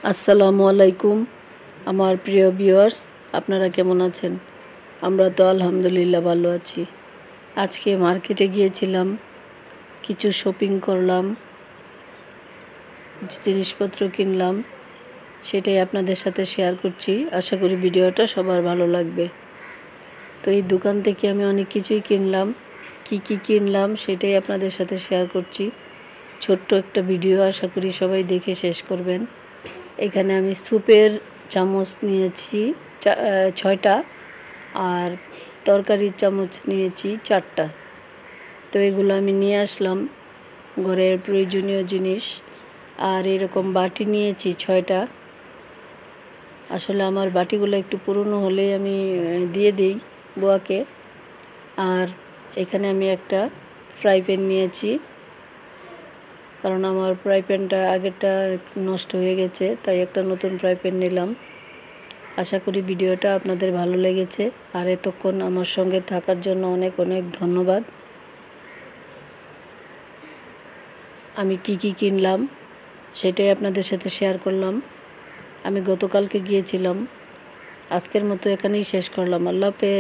আসসালামু আলাইকুম আমার প্রিয় ভিউয়ার্স, আপনারা কেমন আছেন? আমরা তো আলহামদুলিল্লাহ ভালো আছি। আজকে মার্কেটে গিয়েছিলাম, কিছু শপিং করলাম, কিছু জিনিসপত্র কিনলাম, সেটাই আপনাদের সাথে শেয়ার করছি। আশা করি ভিডিওটা সবার ভালো লাগবে। তো এই দোকান থেকে আমি অনেক কিছুই কিনলাম। কি কিনলাম সেটাই আপনাদের সাথে শেয়ার করছি। ছোট্ট একটা ভিডিও, আশা করি সবাই দেখে শেষ করবেন। এখানে আমি স্যুপের চামচ নিয়েছি 6টা, আর তরকারির চামচ নিয়েছি 4টা। তো এগুলো আমি নিয়ে আসলাম, ঘরের প্রয়োজনীয় জিনিস। আর এরকম বাটি নিয়েছি 6টা। আসলে আমার বাটিগুলো একটু পুরনো হলেই আমি দিয়ে দিই বুয়াকে। আর এখানে আমি একটা ফ্রাই প্যান নিয়েছি, কারণ আমার ফ্রাই প্যানটা আগেরটা নষ্ট হয়ে গেছে, তাই একটা নতুন ফ্রাই প্যান নিলাম। আশা করি ভিডিওটা আপনাদের ভালো লেগেছে, আর এতক্ষণ আমার সঙ্গে থাকার জন্য অনেক অনেক ধন্যবাদ। আমি কি কিনলাম সেটাই আপনাদের সাথে শেয়ার করলাম। আমি গতকালকে গিয়েছিলাম। আজকের মতো এখানেই শেষ করলাম। আল্লাহ হাফেজ।